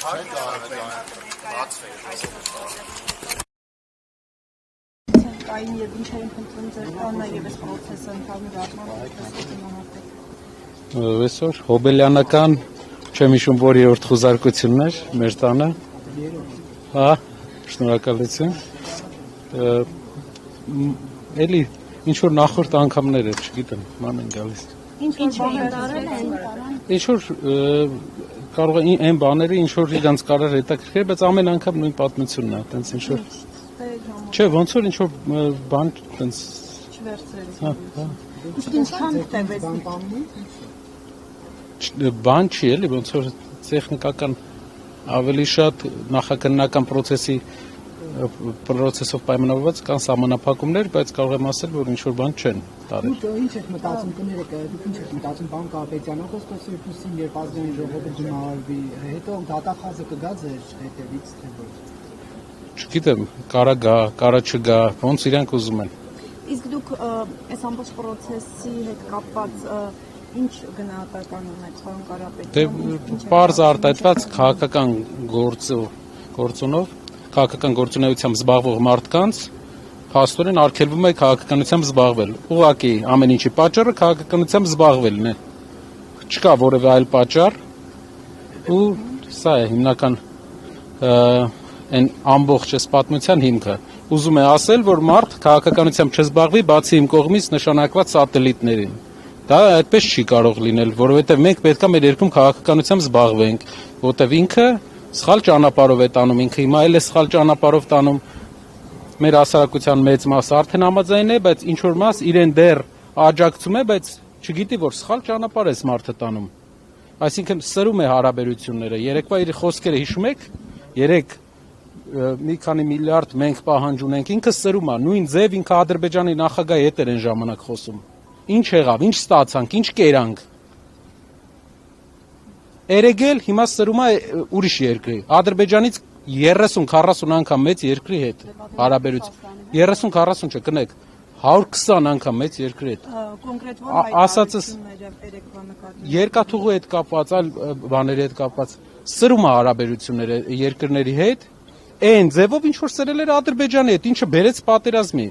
Կային եւ ինչ էին փնտրում ձեր տանը եւ այս process-ը ընդհանուր առմամբ Այսօր հոբելյանական չեմ հիշում որ երրորդ խուզարկությունն էր մեր տանը հա շնորհակալություն էլի ինչ որ նախորդ անգամներ էր չգիտեմ ման են գալիս ինչ բաներ արել են ինչ որ կարող է այն բաները ինչ որ իրանց կարար հետաքրքրել բայց ամեն անգամ նույն պատմությունն է այտենց ինչ որ չէ ոնց որ ինչ որ բան այտենց չվերցրել ինչքան տևեց բան չի էլի ոնց որ տեխնիկական ավելի շատ նախաքննական process-ով պայմանավորված կան սահմանափակումներ, բայց կարող եմ ասել, որ ինչ որ բան չեն տարել։ Ինչ եք մտածում կներեք, ինչ եք մտածում բան Կարապետյանը խոսքոսի պլյուսին երբ ազգային ժողովը գնահարվի, հետո դատախազը կգա ձեր հետևից թե ոչ։ Չգիտեմ, կարա գա, կարա չգա, ոնց իրանք ուզում են։ Իսկ դուք այս ամբողջ process-ի հետ կապված ինչ գնահատական ունեք պարոն Կարապետյան։ Դե պարզ արտահայտված քաղաքական գործունով քաղաքական գործունեությամբ զբաղվող մարդկանց փաստորեն արգելվում է քաղաքականությամբ զբաղվել։ Ուղղակի ամեն ինչի պատճառը քաղաքականությամբ զբաղվելն է։ Չկա որևէ այլ պատճառ ու սա է հիմնական այն ամբողջ այս պատմության հիմքը։ Ուզում է ասել, որ մարդ քաղաքականությամբ չզբաղվի բացի իմ կողմից նշանակված սատելիտներին։ Դա այդպես չի կարող լինել, որովհետև մենք պետք է մեր երկրում քաղաքականությամբ զբաղվենք, որտեղ ինքը սխալ ճանապարհով է տանում, ինքը հիմա էլ է սխալ ճանապարհով տանում։ Մեր հասարակության մեծ մասը արդեն համաձայն է, բայց ինչ որ մաս իրեն դեռ աջակցում է, բայց չգիտի որ սխալ ճանապարհ է մարդը տանում։ Այսինքն սրում է հարաբերությունները։ Երեկվա իր խոսքերը հիշում եք։ Երեք մի քանի միլիարդ մենք պահանջ ունենք, ինքը սրում է, նույն ձև ինքը Ադրբեջանի նախագահի հետ էր այն ժամանակ խոսում։ Ինչ եղավ, ինչ ստացանք, ինչ կերանք։ Երեգել հիմա սրում է ուրիշ երկրի։ Ադրբեջանից 30-40 անգամ մեծ երկրի հետ հարաբերություն։ 30-40 չէ, կնեք 120 անգամ մեծ երկրի հետ։ Կոնկրետ որ ասածս երկաթուղու հետ կապված, այլ բաների հետ կապված սրում է հարաբերությունները երկրների հետ։ Այն ձևով ինչ որ սրել էր Ադրբեջանի հետ, ինչը բերեց պատերազմի։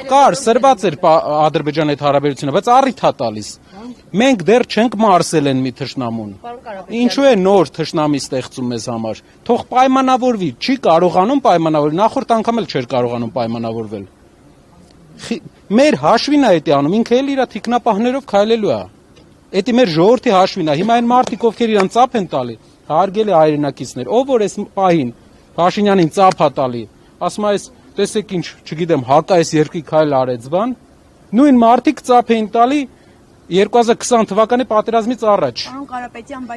Կար սրված էր Ադրբեջանի հետ հարաբերությունը, բայց առիթ է տալիս։ Մենք դեռ չենք մարսել են մի թշնամուն։ Ինչու է նոր թշնամի ստեղծում մեզ համար։ Թող պայմանավորվի, չի կարողանում պայմանավորվել, նախորդ անգամ էլ չէր կարողանում պայմանավորվել։ Մեր հաշվին է դա անում, ինքը էլ իր թիկնապահներով քայլելու է։ Դա մեր ժողովրդի հաշվին է։ Հիմա այն մարդիկ, ովքեր իրան ծափ են տալի, հարգելի հայրենակիցներ, ով որ այս պահին Փաշինյանին ծափ է տալի, ասում է, տեսեք ինչ, չգիտեմ, հակա այս երկրի քայլ արեց բան, նույն մարդիկ ծափ էին տալի 2020 թվականի պատերազմից առաջ։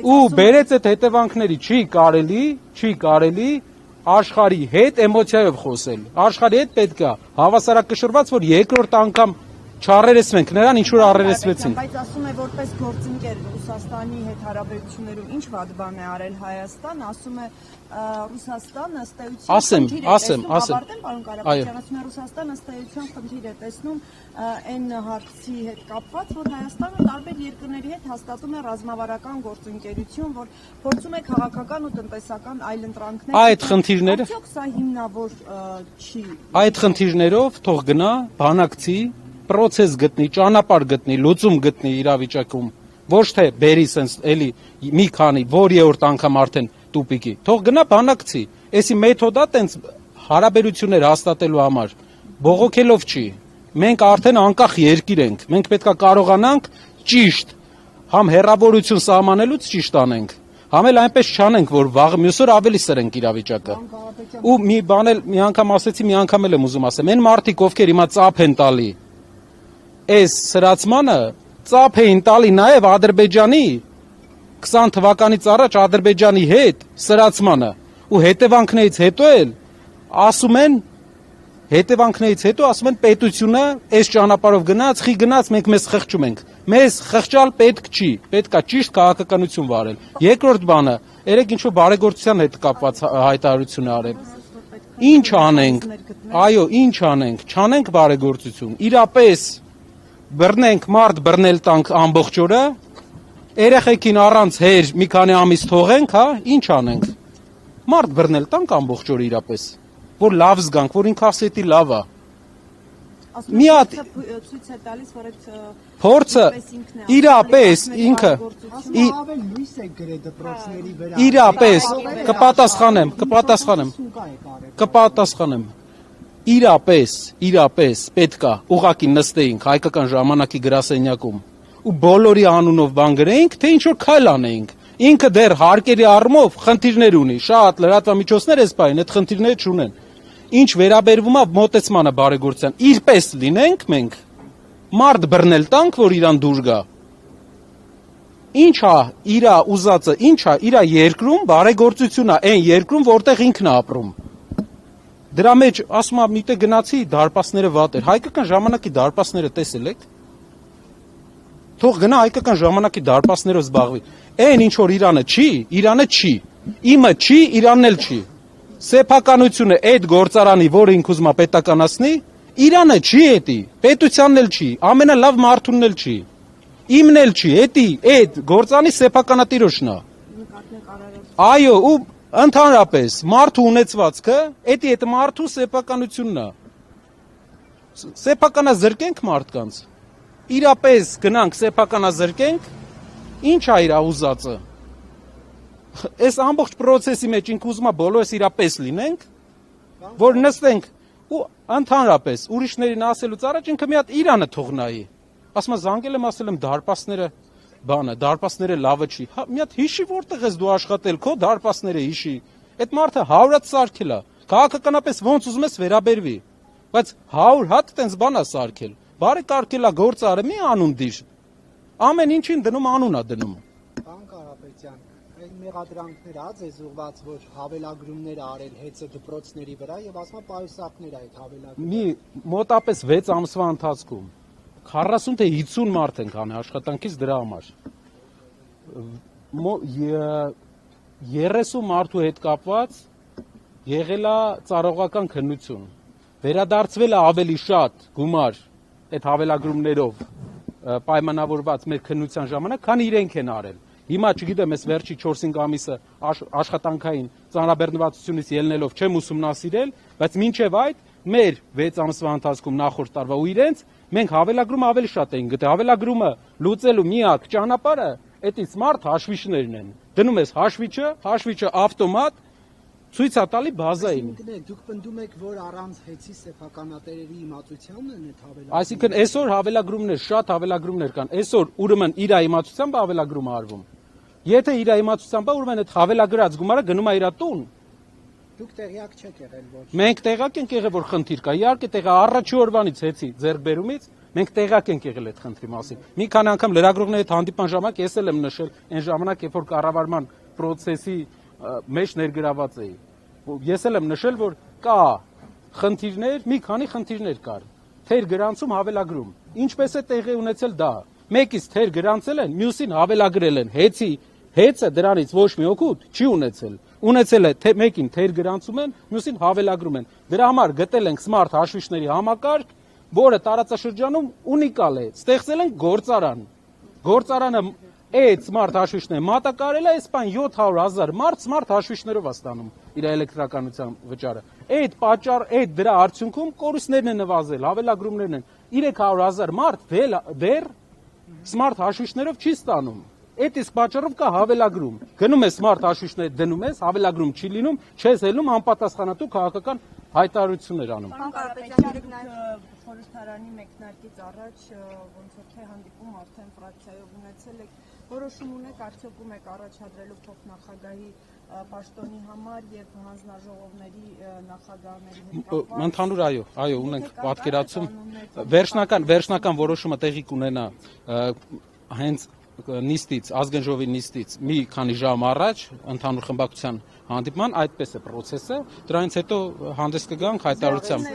Ու բերեց այդ հետևանքների, չի կարելի աշխարհի հետ էմոցիայով խոսել։ Աշխարհի հետ պետք է հավասարակշռված, որ երկրորդ անգամ չառերեսվենք նրան, ինչ որ առերեսվեցին։ Բայց ասում է որպես գործընկեր Ռուսաստանի հետ հարաբերություններում ինչ վատ բան է արել Հայաստան, ասում է Ռուսաստանը ըստ էության Ռուսաստանը ըստ էության խնդիր է տեսնում այն հարցի հետ կապված, որ Հայաստանը տարբեր երկրների հետ հաստատում է ռազմավարական գործընկերություն, որ փորձում է քաղաքական ու տնտեսական այլընտրանքներ։ Այդ խնդիրները Արդյոք սա հիմնավոր չի։ Այդ խնդիրներով թող գնա բանակցի process գտնի, ճանապարհ գտնի, լուծում գտնի իրավիճակում, ոչ թե բերի sense էլի մի քանի, որ երրորդ անգամ արդեն տուպիկի, թող գնա բանակցի, էսի մեթոդա տենց հարաբերություններ հաստատելու համար, բողոքելով չի, մենք արդեն անկախ երկիր ենք, մենք պետք է կարողանանք ճիշտ, համ հեռավորություն սահմանելուց ճիշտ անենք, համ էլ այնպես չանենք, որ վաղ մյուս օր ավելի սրենք իրավիճակը, ու մի բան էլ մի անգամ ասեցի, մի անգամ էլ եմ ուզում ասեմ, այն մարդիկ, ովքեր հիմա ծափ են տալի այս սրացմանը ծափ էին տալի նաև Ադրբեջանի 20 թվականից առաջ Ադրբեջանի հետ սրացմանը ու հետևանքներից հետո ասում են պետությունը այս ճանապարհով գնաց, խի գնաց, մենք մեզ խղճում ենք։ Մեզ խղճալ պետք չի, պետքա ճիշտ քաղաքականություն վարել։ Երկրորդ բանը, երեք ինչ-որ բարեգործության հետ կապված հայտարարություն է արել։ Ինչ անենք, այո, ինչ անենք, չանենք բարեգործություն, իրապես բռնենք մարդ բռնել տանք ամբողջ օրը, երեխեքին առանց հեր մի քանի ամիս թողենք, հա, ինչ անենք։ Մարդ բռնել տանք ամբողջ օր իրապես, որ լավ զգանք, որ ինքը ասի էդի լավ է։ Մի հատ ցույց է տալիս, որ այդ փորձը իրապես ինքը Ավել լույս է գրել դպրոցների վրա։ իրապես կպատասխանեմ։ Իրապես պետքա ուղակի նստեինք հայկական ժամանակի գրասենյակում ու բոլորի անունով բան գրեինք, թե ինչ որ քայլ անեինք։ Ինքը դեռ հարկերի առումով խնդիրներ ունի, շատ լրատվամիջոցներ էս բային այդ խնդիրները չունեն։ Ինչ վերաբերվում է մոտեցմանը բարեգործության, իրպես լինենք մենք, մարդ բռնել տանք, որ իրան դուր գա։ Ինչա իրա ուզածը, ինչա իրա երկրում բարեգործությունն է, այն երկրում, որտեղ ինքն է ապրում։ Դրա մեջ ասում եմ, միտեղ գնացի դարպասները վատ էր։ Հայկական ժամանակի դարպասները տեսել եք։ Թող գնա հայկական ժամանակի դարպասներով զբաղվի։ Այն ինչ որ Իրանը չի։ Իմը չի, Իրանն էլ չի։ Սեփականությունը այդ գործարանի, որը ինք ուզում է պետականացնի, Իրանը չի էդի, պետությանն էլ չի, ամենալավ մարդունն էլ չի։ Իմն էլ չի, այդ գործանի սեփականատիրոջն է։ Այո, ու ընդհանրապես մարդու ունեցվածքը, այդ մարդու սեփականությունն է։ Սեփականազրկենք մարդկանց։ Իրապես գնանք սեփականազրկենք, ինչ է իր ուզածը։ Այս ամբողջ process-ի մեջ ինք ուզում է բոլորս իրապես լինենք, որ նստենք ու ընդհանրապես ուրիշներին ասելուց առաջ ինքը մի հատ Իրանը թող նայի։ Ասում եմ զանգել եմ, ասել եմ դարպասները լավը չի։ Մի հատ հիշի որտեղ ես դու աշխատել, քո դարպասները հիշի։ Այդ մարդը 100 հատ սարքել է։ Քաղաքականապես ոնց ուզում ես վերաբերվի։ Բայց 100 հատ տենց բան է սարքել։ Բարի կարգել է գործարը, մի անուն դիր։ Ամեն ինչին դնում անուն է դնում։ Պարոն Կարապետյան, այդ մեղադրանքները ա ձեզ ուղված, որ հավելագրումներ արել հեծը դպրոցների վրա եւ ասում պայուսակներ այդ հավելագրումները։ Մի մոտապես 6 ամսվա ընթացքում 40 թե 50 մարդ ենք անի աշխատանքից դրա համար։ 30 մարդու հետ կապված եղել է ծառայողական քննություն։ Վերադարձվել է ավելի շատ գումար այդ հավելագրումներով պայմանավորված մեր քննության ժամանակ, քան իրենք են արել։ Հիմա չգիտեմ, ես վերջի 4-5 ամիսը աշխատանքային ծանրաբեռնվածությունից ելնելով չեմ ուսումնասիրել, բայց մինչև այդ մեր 6 ամսվա ընթացքում նախորդ տարվա ու իրենց մենք հավելագրումը ավելի շատ էինք գտել։ Հավելագրումը լուծելու միակ ճանապարհը այդ smart հաշվիչներն են։ Դնում ես հաշվիչը ավտոմատ ցույց է տալի բազային։ Դուք պնդում եք, որ առանց հեծի սեփականատերերի իմացությանն են այդ հավելագրումները։ Այսինքն այսօր հավելագրումներ, շատ հավելագրումներ կան։ Այսօր ուրեմն իր իմացությամբ հավելագրում է արվում։ Եթե իր իմացությամբ, ուրեմն այդ հավելագրած գումարը գնում է իր տուն։ Դուք տեղյակ չեք եղել, որ Մենք տեղյակ ենք եղել, որ խնդիր կա։ Իհարկե տեղը առաջի օրվանից հեծի ձեռքբերումից մենք տեղյակ ենք եղել այդ խնդրի մասին։ Մի քանի անգամ լրագրողների հետ հանդիպման ժամանակ ես էլ եմ նշել այն ժամանակ, երբ որ կառավարման process-ի մեջ ներգրաված էի։ Ես էլ եմ նշել, որ կա խնդիրներ, մի քանի խնդիրներ կար։ Թեր գրանցում հավելագրում։ Ինչպես է տեղի ունեցել դա։ Մեկից թեր գրանցել են, մյուսին հավելագրել են։ Հեծը դրանից ոչ մի օգուտ չի ունեցել։ Ունեցել է թե մեկին թեր գրանցում են, մյուսին հավելագրում են։ Դրա համար գտել ենք smart հաշվիչների համակարգ, որը տարածաշրջանում ունիկալ է։ Ստեղծել են գործարան։ Գործարանը այդ smart հաշվիչները մատակարել է, այս բան 700,000 մարդ smart հաշվիչներով է ստանում իր էլեկտրականության վճարը։ Այդ դրա արդյունքում կորուստներն են նվազել, հավելագրումներն են։ 300,000 մարդ դեռ smart հաշվիչներով չի ստանում։ Այդ իսկ պատճառով կա հավելագրում։ Գնում ես smart հաշվիչները դնում ես, հավելագրում չի լինում, չես ելնում անպատասխանատու քաղաքական հայտարարություններ անում։ Պարոն Կարապետյան, խորհրդարանի մեկնարկից առաջ ոնց որ թե հանդիպում արդեն ֆրակցիայով ունեցել եք, որոշում ունեք արդյոք եք առաջադրելու փոխնախագահի պաշտոնի համար եւ հանձնաժողովների նախագահների հետ կապված։ Ընդհանուր այո, ունենք պատկերացում։ Վերջնական որոշումը տեղի կունենա հենց նիստից, ազգային ժողովի նիստից մի քանի ժամ առաջ ընդհանուր խմբակցության հանդիպման, այդպես է process-ը, դրանից հետո հանդես կգանք հայտարարությամբ։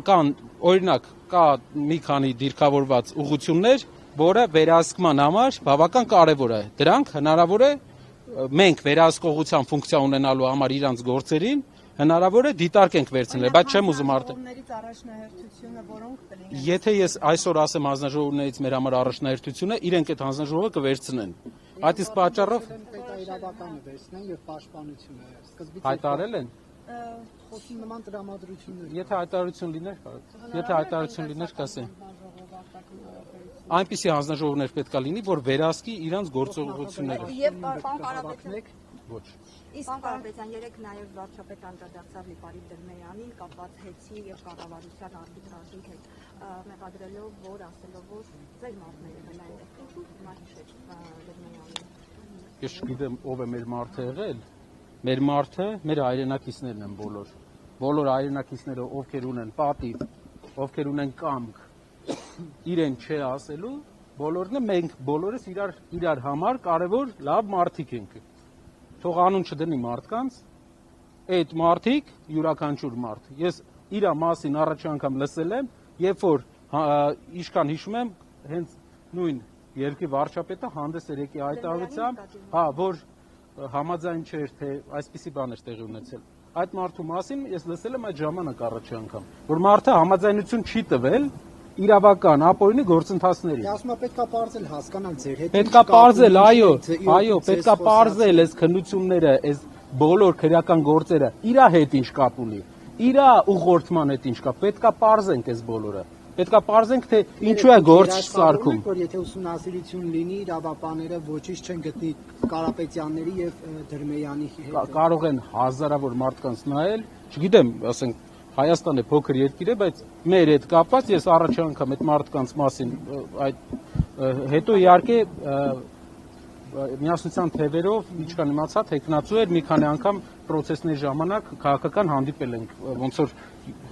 Կան օրինակ, կա մի քանի դիրքավորված ուղղություններ, որը վերահսկման համար բավական կարևոր է։ Դրանք հնարավոր է մենք վերահսկողության ֆունկցիա ունենալու համար իրանց գործերին հնարավոր է դիտարկենք վերցնել, բայց չեմ ուզում Եթե ես այսօր ասեմ հանձնաժողովներից մեր համար առաջնահերթությունը, իրենք այդ հանձնաժողովը կվերցնեն։ Այդ իսկ պատճառով պետաիրավականը վերցնեն եւ պաշտպանությունը սկզբից հայտարարել են։ խոսում նման տրամադրություններ։ Եթե հայտարարություն լիներ, կասեն։ Այնպիսի հանձնաժողովներ պետք է լինի, որ վերահսկի իրանց գործողությունները։ Եվ պարոն Կարապետյան, Ոչ։ Իսկ Կարապետյան երեք նաև վարչապետ անդրադարձավ Լիպարի Դրմեյանին կապված հեծի եւ կառավարության արբիտրաժի հետ, մեղադրելով, որ ասելով, որ ձեր մարդները են այնտեղ հիմա հիշեց Դրմեյանին։ Ես չգիտեմ ով է մեր մարդը եղել։ Մեր մարդը մեր հայրենակիցներն են բոլոր։ Բոլոր հայրենակիցները ովքեր ունեն պատիվ, ովքեր ունեն կամք, իրեն չէ ասելու, բոլորն է մենք բոլորս իրար համար կարևոր լավ մարդիկ ենք։ Թող անուն չդնի մարդկանց, այդ մարդիկ յուրաքանչյուր մարդ։ Ես իր մասին առաջ անգամ լսել եմ, երբ որ իշքան հիշում եմ, հենց նույն երկրի վարչապետը հանդես էր եկի հայտարարությամբ, որ համաձայն չէր, թե այսպիսի բան էր տեղի ունեցել։ Այդ մարդու մասին ես լսել եմ այդ ժամանակ առաջի անգամ, որ մարդը համաձայնություն չի տվել իրավական ապօրինի գործընթացների։ Ասում եմ պետքա բարձել հասկանալ ձեր հետ։ Պետքա բարձել, այո, պետքա բարձել այս քննությունները, այս բոլոր քրեական գործերը իր հետ ինչ կապ ունի, իր ուղղորդման հետ ինչ կապ, պետքա բարձենք այս բոլորը։ Պետքա բարձենք, թե ինչու է գործ սարքում։ Որ եթե ուսումնասիրություն լինի, իրավապանները ոչինչ չեն գտնի Կարապետյանների եւ Դրմեյանի հետ։ Կարող են հազարավոր մարդկանց նայել, չգիտեմ, ասենք Հայաստանը փոքր երկիր է, բայց մեր հետ կապված ես առաջ անգամ այդ մարդկանց մասին այդ հետո իհարկե միասնության թևերով ինչքան իմացա տեխնացու էր մի քանի անգամ process-ների ժամանակ քաղաքական հանդիպել ենք ոնց որ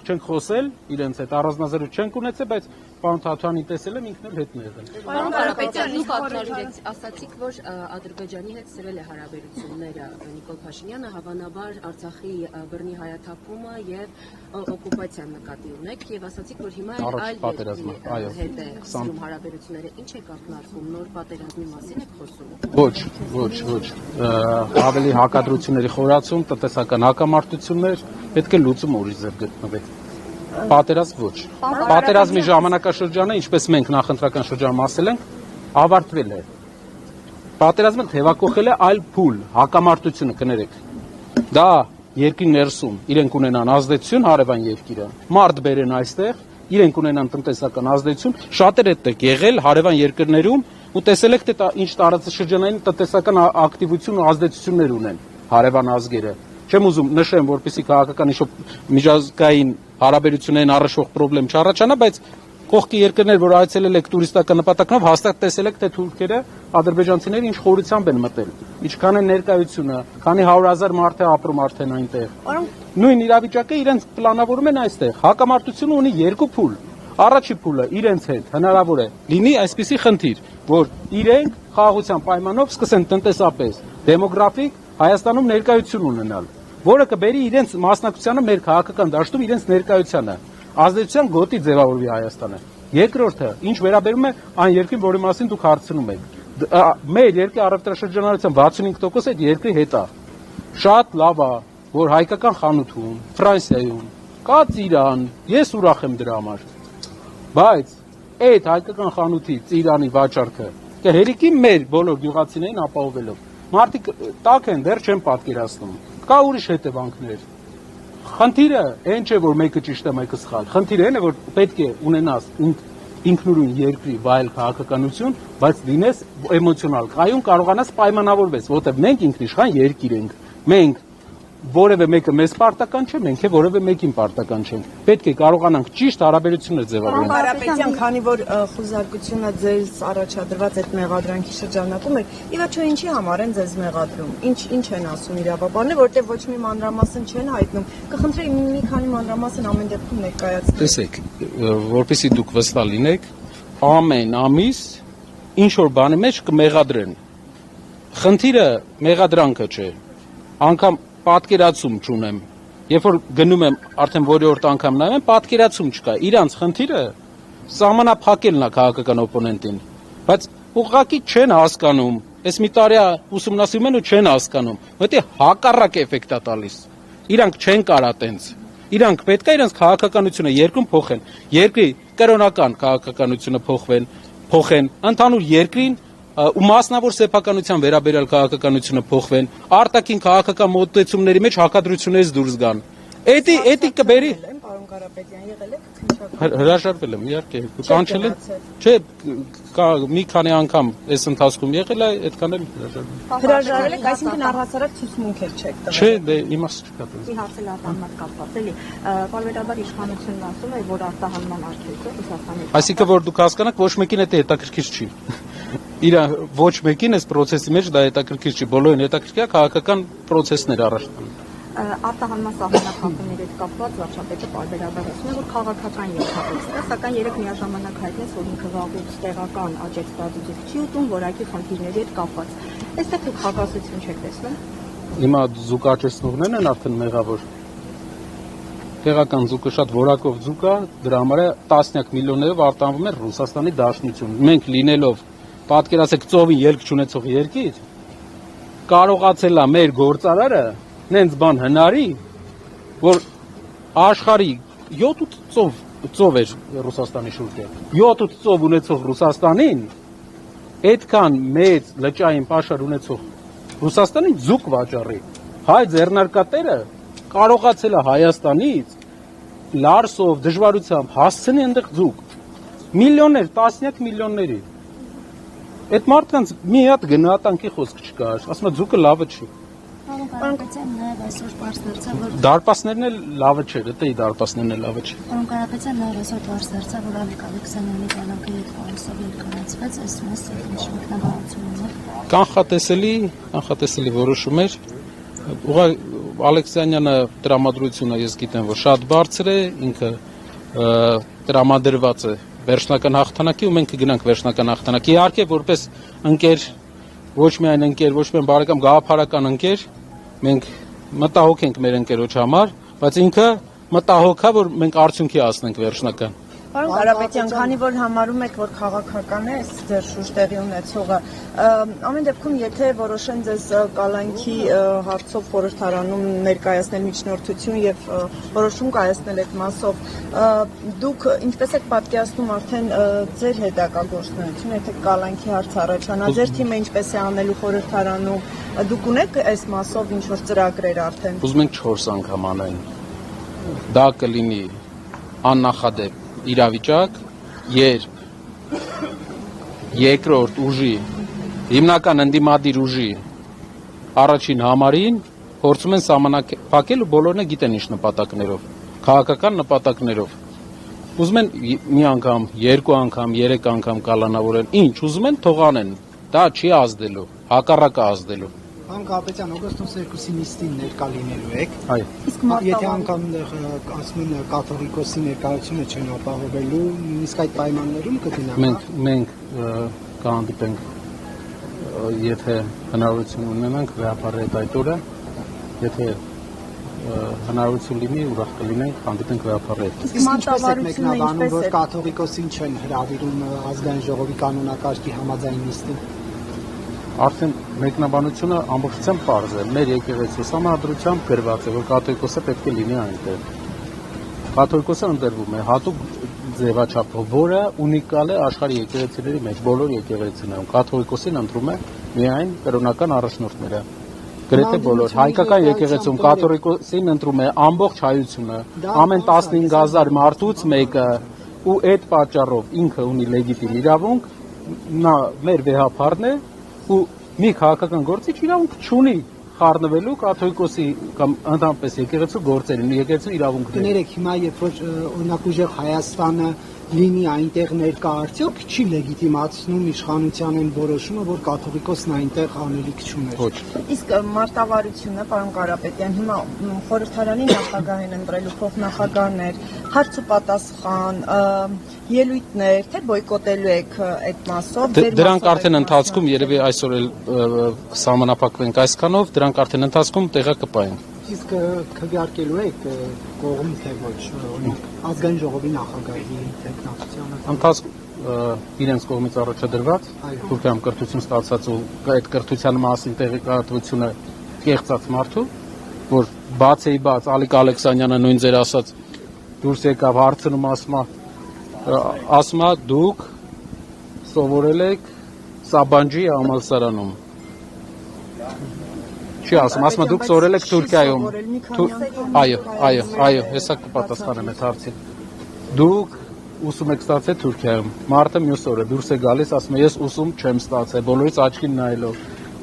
չենք խոսել իրենց հետ առանձնազրույց չենք ունեցել բայց պարոն Թաթյանին տեսել եմ ինքն էլ հետն է եղել Պարոն Կարապետյան դուք ասացիք որ Ադրբեջանի հետ սրել է հարաբերությունները Նիկոլ Փաշինյանը հավանաբար Արցախի բռնի հայաթափումը եւ օկուպացիան նկատի ունեք եւ ասացիք որ հիմա այլ պատերազմը այո հետ է սրում հարաբերությունները ինչ եք ակնարկում նոր պատերազմի մասին եք խոսում Ոչ ավելի հակադրությունների խորացում տնտեսական հակամարտություններ պետք է լուծում ուրիշ ձև գտնվի Պատերազմ ոչ։ Պատերազմի ժամանակաշրջանը, ինչպես մենք նախընտրական շրջանում ասել ենք, ավարտվել է։ Պատերազմը թևակողել է այլ փուլ, հակամարտությունը կներեք։ Դա երկրի ներսում իրենք ունենան ազդեցություն հարևան երկիրը։ Մարդ բերեն այստեղ, իրենք ունենան տնտեսական ազդեցություն, շատեր այդտեղ եղել հարևան երկրներում ու տեսել եք թե ինչ տարածաշրջանային տնտեսական ակտիվություն ու ազդեցություններ ունեն հարևան ազգերը։ Չեմ ուզում նշեմ, որպեսզի քաղաքական ինչ-որ միջազգային հարաբերություններին առնչվող խնդրեմ չառաջանա, բայց կողքի երկրներ, որ այցելել եք տուրիստական նպատակներով, հաստատ տեսել եք, թե թուրքերը, ադրբեջանցիները ինչ խորությամբ են մտել։ Ինչքան է ներկայությունը, քանի 100,000 մարդ է ապրում արդեն այնտեղ։ Նույն իրավիճակը իրենց պլանավորում են այստեղ։ Հակամարտությունը ունի երկու փուլ։ Առաջի փուլը իրենց հետ հնարավոր է լինի այսպիսի խնդիր, որ իրենք խաղաղության պայմանով սկսեն տնտեսապես, դեմոգրաֆիկ Հայաստանում ներկայություն ունենալ, որը կբերի իրենց մասնակցությանը մեր քաղաքական դաշտում իրենց ներկայությանը, ազդեցության գոտի ձևավորվի Հայաստանը։ Երկրորդը, ինչ վերաբերում է այն երկրին, որի մասին դուք հարցնում եք, մեր երկրի առևտրաշրջանառության 65% այդ երկրի հետ է։ Շատ լավ է, որ հայկական խանութում, Ֆրանսիայում կա ծիրան, ես ուրախ եմ դրա համար։ Բայց այդ հայկական խանութի ծիրանի վաճառքը կհերիկի մեր բոլոր գյուղացիներին ապահովելով։ Մարդիկ տակ են, դեռ չեն պատկերացնում։ Կա ուրիշ հետևանքներ։ Խնդիրը այն չէ, որ մեկը ճիշտ է, մեկը սխալ։ Խնդիրը այն է, որ պետք է ունենաս ինքնուրույն երկրի վայել քաղաքականություն, բայց լինես էմոցիոնալ կայուն կարողանաս պայմանավորվես, որովհետև մենք ինքնիշխան երկիր ենք։ Մենք որևէ մեկը մեզ պարտական չէ, մենք էլ որևէ մեկին պարտական չենք։ Պետք է կարողանանք ճիշտ հարաբերություններ ձևավորել։ Կարապետյան, քանի որ խոզարկությունը ձեզ առաջադրված այդ մեղադրանքի շրջանակում է, ի վերջո ինչի համար են ձեզ մեղադրում։ Ինչ են ասում իրավաբանները, որտեղ ոչ մի մանրամասն չեն հայտնում։ Կխնդրեի մի քանի մանրամասն ամեն դեպքում ներկայացնել։ Տեսեք, որպեսզի դուք վստահ լինեք, ամեն ամիս ինչ որ բանի մեջ կմեղադրեն։ Խնդիրը մեղադրանքը չէ։ Անկամ պատկերացում չունեմ։ Երբ որ գնում եմ արդեն որիորդ անգամ նայում եմ, պատկերացում չկա։ Իրանց խնդիրը սահմանափակելն է քաղաքական օպոնենտին, բայց ուղղակի չեն հասկանում։ Այս մի տարի ուսումնասիրում են ու չեն հասկանում, որտեղ հակառակ էֆեկտ է տալիս։ Իրանք չեն կարա տենց։ Իրանք պետք է իրենց քաղաքականությունը երկրում փոխեն։ Երկրի կրոնական քաղաքականությունը փոխեն, ընդհանուր երկրին ու մասնավոր սեփականության վերաբերյալ քաղաքականությունը փոխվեն, արտաքին քաղաքական մոտեցումների մեջ հակադրություններից դուրս գան։ Էդի կբերի Պարոն Կարապետյան, եղել եք քննչական։ հրաժարվել եմ, իհարկե, կանչել եմ, չէ, մի քանի անգամ այս ընթացքում եղել է, այդքան էլ Հրաժարվել եք, այսինքն առհասարակ ցուցմունք էլ չեք տվել։ չէ, դե իմաստ չկա։ Մի հարցել արտահանման կապված էլի, պարբերաբար իշխանությունն ասում է, որ արտահանման արգելքը Ռուսաստանի Այսինքն որ դուք հասկանաք, ոչ մեկին դա հետաքրքիր չի։ Իր ոչ մեկին այս process-ի մեջ դա հետաքրքիր չի, բոլորին հետաքրքիր է քաղաքական process-ներ առաջ տանել։ արտահանման սահմանափակումների հետ կապված վարչապետը պարբերաբար ասում է, որ քաղաքական ենթակացել է, սակայն երեք միաժամանակ հայտնեց, որ ինքը վաղուց տեղական աջակցություն չի ուտում, որակի խնդիրների հետ կապված։ Այստեղ դուք հակասություն չեք տեսնում։ Հիմա զուգաճեցնողներն են արդեն մեղավոր։ Տեղական զուգը շատ որակով զուգ է, դրա համար է տասնյակ միլիոններով արտանվում է Ռուսաստանի Դաշնություն։ Մենք լինելով, պատկերացեք, ծովին ելք չունեցող երկիր, կարողացել է մեր գործարարը նենց բան հնարի, որ աշխարհի 7-8 ծով էր Ռուսաստանի շուրջը։ 7-8 ծով ունեցող Ռուսաստանին այդքան մեծ լճային պաշար ունեցող Ռուսաստանին զուգ վաճառի։ Հայ ձեռնարկատերը կարողացել է Հայաստանից լարսով դժվարությամբ հասցնի այնտեղ զուգ։ Միլիոններ, տասնյակ միլիոնների։ Այդ մարդկանց մի հատ գնահատանքի խոսք չկա, ասում է զուգը լավը չի։ Պարոն Կարապետյան, նաև այսօր պարզ դարձավ, որ Դարպասներն էլ լավը չէր, դա դարպասներն էլ լավը չէ։ Պարոն Կարապետյան, նաև այսօր պարզ դարձավ, որ Ալիկ Ալեքսանյանի բանակը երբ պարուսով երկարացվեց, այս մեծ մեկնաբանություն ուներ։ Կանխատեսելի որոշում էր։ Ալեքսանյանը տրամադրությունը ես գիտեմ, որ շատ բարձր է, ինքը տրամադրված է վերջնական հաղթանակի ու մենք կգնանք վերջնական հաղթանակի։ Իհարկե, որպես ընկեր, ոչ միայն ընկեր, ոչ միայն բարեկամ, գաղափարական ընկեր, մենք մտահոգ ենք մեր ընկերոջ համար, բայց ինքը մտահոգ է, որ մենք արդյունքի հասնենք վերջնական։ Պարոն Կարապետյան, քանի որ համարում եք, որ քաղաքական է ձեր շուրջ տեղի ունեցողը, ամեն դեպքում եթե որոշեն ձեզ կալանքի հարցով խորհրդարանում ներկայացնել միջնորդություն եւ որոշում կայացնել այդ մասով, դուք ինչպես եք պատկերացնում արդեն ձեր հետագա գործունեությունը, եթե կալանքի հարց առաջանա, ձեր թիմը ինչպես է անելու խորհրդարանում, դուք ունեք այս մասով ինչ որ ծրագրեր արդեն։ Ուզում ենք 4 անգամ անեն։ Դա կլինի աննախադեպ իրավիճակ, երբ երկրորդ ուժի, հիմնական ընդդիմադիր ուժի առաջին համարին փորձում են սահմանափակել ու բոլորն գիտեն ինչ նպատակներով, քաղաքական նպատակներով։ Ուզում են մի անգամ, երկու անգամ, երեք անգամ կալանավորեն, ինչ ուզում են թող անեն, դա չի ազդելու, հակառակը ազդելու։ Պարոն Կարապետյան, օգոստոս 2-ի նիստին ներկա լինելու եք։ Այո։ Եթե անգամ ասում են կաթողիկոսի ներկայությունը չեն ապահովելու, իսկ այդ պայմաններում կդինամիկ։ Մենք կհանդիպենք, եթե հնարավորություն ունենանք, վեհապարել այդ օրը, եթե հնարավորություն լինի, ուրախ կլինենք, հանդիպենք վեհապարել։ Իսկ ինչպես եք մեկնաբանում, որ կաթողիկոսին չեն հրավիրում ազգային ժողովի կանոնակարգի համաձայն նիստին։ Արդեն մեկնաբանությունը ամբողջությամբ պարզ է։ Մեր եկեղեցու համադրությամբ գրված է, որ կաթողիկոսը պետք է լինի այնտեղ։ Կաթողիկոսը ընտրվում է հատուկ ձևաչափով, որը ունիկալ է աշխարհի եկեղեցիների մեջ, բոլոր եկեղեցիներում։ Կաթողիկոսին ընտրում է միայն կրոնական առաջնորդները։ Գրեթե բոլոր հայկական եկեղեցում կաթողիկոսին ընտրում է ամբողջ հայությունը, ամեն 15000 մարդուց մեկը, ու այդ պատճառով ինքը ունի լեգիտիմ իրավունք, նա մեր վեհապարն է ու մի քաղաքական գործիչ իրավունք չունի խառնվելու կաթողիկոսի կամ ընդհանրապես եկեղեցու գործերին, եկեղեցու իրավունքներին։ Կներեք, հիմա երբ որ օրինակ ուժեղ Հայաստանը լինի այնտեղ ներկա, արդյոք չի լեգիտիմացնում իշխանության այն որոշումը, որ կաթողիկոսն այնտեղ անելիք չուներ։ Ոչ։ Իսկ մարտավարությունը, պարոն Կարապետյան, հիմա խորհրդարանի նախագահ են ընտրելու փոխնախագահներ, հարց ու պատասխան, ելույթներ, թե բոյկոտելու եք այդ մասով։ Դրանք արդեն ընթացքում երևի այսօր էլ սահմանափակվենք այսքանով, դրանք արդեն ընթացքում տեղը կպայեն։ Իսկ քվեարկելու եք կողմ թե ոչ, ազգային ժողովի նախագահի տեխնացիանը։ Ընթացքում իրենց կողմից առաջադրված Թուրքիայում կրթություն ստացած ու այդ կրթության մասին տեղեկատվությունը կեղծած մարդու, որ բացեի բաց Ալիկ Ալեքսանյանը նույն ձեր ասած դուրս եկավ հարցնում ասում դուք սովորել եք Սաբանջի համալսարանում։ Չի ասում դուք սովորել եք Թուրքիայում։ Այո, հեսա կպատասխանեմ այդ հարցին։ Դուք ուսում եք ստացել Թուրքիայում։ Մարդը մյուս օրը դուրս է գալիս, ասում է ես ուսում չեմ ստացել, բոլորից աչքին նայելով։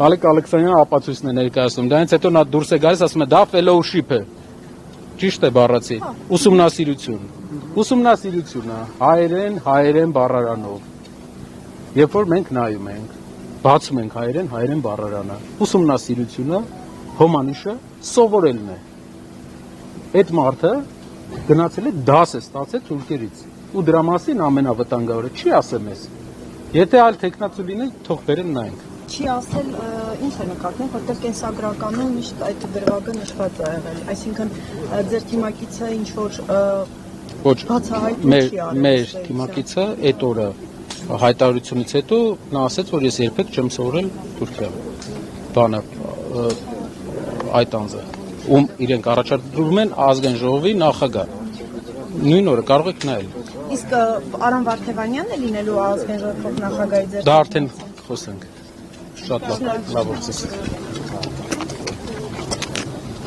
Ալեք Ալեքսանյանը ապացույցն է ներկայացնում։ Դրանից հետո նա դուրս է գալիս, ասում է դա fellowship է։ Ճիշտ է բառացի։ Ուսումնասիրություն է, հայերեն բառարանով։ Երբ որ մենք նայում ենք, բացում ենք հայերեն բառարանը, ուսումնասիրությունը, հոմանիշը սովորելն է։ Այդ մարդը գնացել է դաս է ստացել թուրքերից։ Ու դրա մասին ամենավտանգավորը չի ասեմ ես։ Եթե այլ տեխնացու լինի, թող բերեն նայենք։ Չի ասել ինչ է նկատում, որտեղ կենսագրականում միշտ այդ դրվագը նշված է եղել։ Այսինքն ձեր թիմակիցը ինչ որ բացահայտում չի արել։ Մեր թիմակիցը այդ օրը հայտարարությունից հետո նա ասաց, որ ես երբեք չեմ սովորել Թուրքիայում։ Բանը այդ անձը, ում իրենք առաջադրում են ազգային ժողովի նախագահ։ Նույն օրը կարող եք նայել։ Իսկ Արամ Վարդևանյանն է լինելու ազգային ժողովի նախագահի ձեր։ Դա արդեն խոսենք։ Շատ լավ, լավ օրցես։